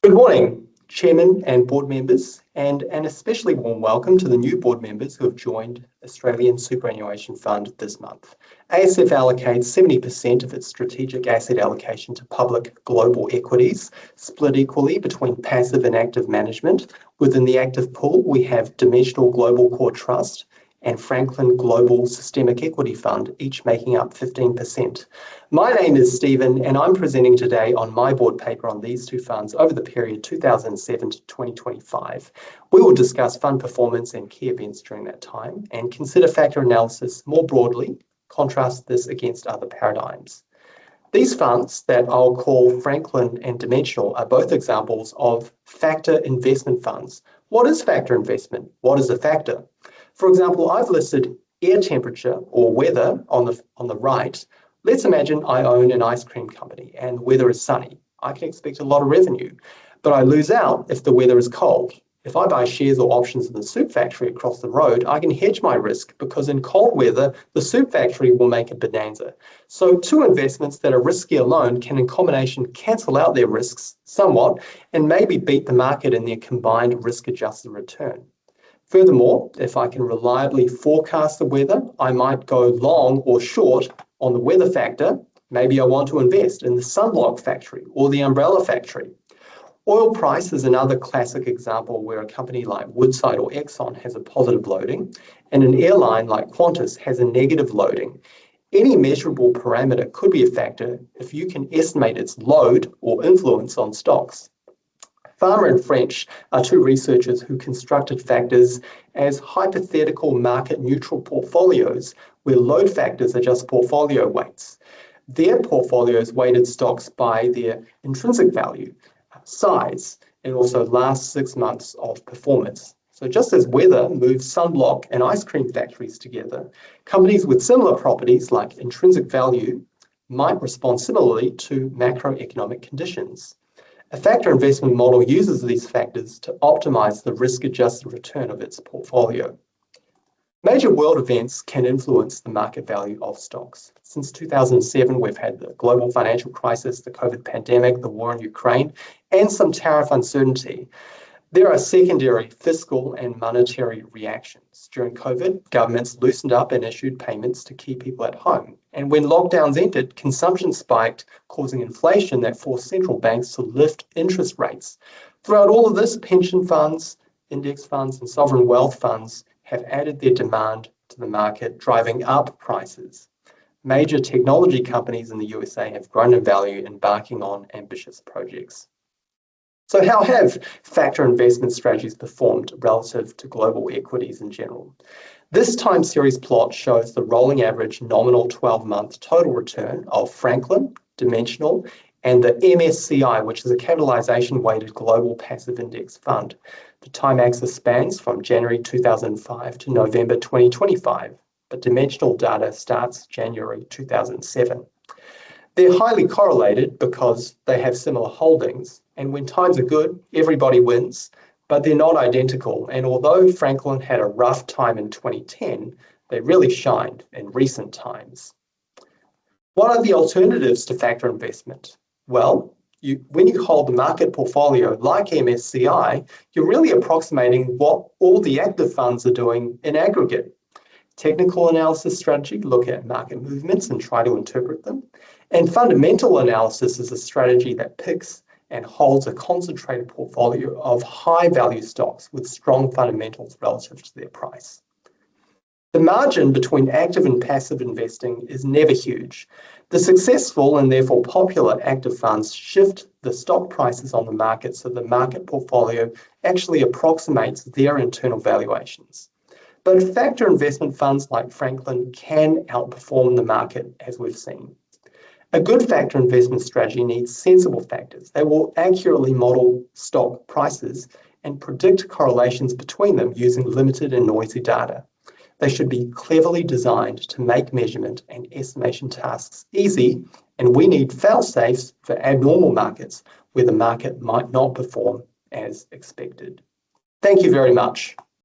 Good morning, Chairman and board members, and an especially warm welcome to the new board members who have joined Australian Superannuation Fund this month. ASF allocates 70% of its strategic asset allocation to public global equities, split equally between passive and active management. Within the active pool, we have Dimensional Global Core Trust and Franklin Global Systemic Equity Fund, each making up 15%. My name is Stephen, and I'm presenting today on my board paper on these two funds over the period 2007 to 2025. We will discuss fund performance and key events during that time and consider factor analysis more broadly, contrast this against other paradigms. These funds that I'll call Franklin and Dimensional are both examples of factor investment funds. What is factor investment? What is a factor? For example, I've listed air temperature or weather on the right. Let's imagine I own an ice cream company and the weather is sunny. I can expect a lot of revenue, but I lose out if the weather is cold. If I buy shares or options in the soup factory across the road, I can hedge my risk because in cold weather, the soup factory will make a bonanza. So two investments that are risky alone can in combination cancel out their risks somewhat and maybe beat the market in their combined risk-adjusted return. Furthermore, if I can reliably forecast the weather, I might go long or short on the weather factor. Maybe I want to invest in the sunblock factory or the umbrella factory. Oil price is another classic example where a company like Woodside or Exxon has a positive loading and an airline like Qantas has a negative loading. Any measurable parameter could be a factor if you can estimate its load or influence on stocks. Farmer and French are two researchers who constructed factors as hypothetical market-neutral portfolios where load factors are just portfolio weights. Their portfolios weighted stocks by their intrinsic value, size, and also last 6 months of performance. So just as weather moves sunblock and ice cream factories together, companies with similar properties like intrinsic value might respond similarly to macroeconomic conditions. A factor investment model uses these factors to optimize the risk-adjusted return of its portfolio. Major world events can influence the market value of stocks. Since 2007, we've had the global financial crisis, the COVID pandemic, the war in Ukraine, and some tariff uncertainty. There are secondary fiscal and monetary reactions. During COVID, governments loosened up and issued payments to keep people at home. And when lockdowns ended, consumption spiked, causing inflation that forced central banks to lift interest rates. Throughout all of this, pension funds, index funds, and sovereign wealth funds have added their demand to the market, driving up prices. Major technology companies in the USA have grown in value, embarking on ambitious projects. So how have factor investment strategies performed relative to global equities in general? This time series plot shows the rolling average nominal 12-month total return of Franklin, Dimensional, and the MSCI, which is a capitalization-weighted global passive index fund. The time axis spans from January 2005 to November 2025, but Dimensional data starts January 2007. They're highly correlated because they have similar holdings, and when times are good, everybody wins, but they're not identical. And although Franklin had a rough time in 2010, they really shined in recent times. What are the alternatives to factor investment? Well, when you hold the market portfolio like MSCI, you're really approximating what all the active funds are doing in aggregate. Technical analysis strategy, look at market movements and try to interpret them. And fundamental analysis is a strategy that picks and holds a concentrated portfolio of high-value stocks with strong fundamentals relative to their price. The margin between active and passive investing is never huge. The successful and therefore popular active funds shift the stock prices on the market so the market portfolio actually approximates their internal valuations. But factor investment funds like Franklin can outperform the market, as we've seen. A good factor investment strategy needs sensible factors. They will accurately model stock prices and predict correlations between them using limited and noisy data. They should be cleverly designed to make measurement and estimation tasks easy, and we need fail-safes for abnormal markets where the market might not perform as expected. Thank you very much.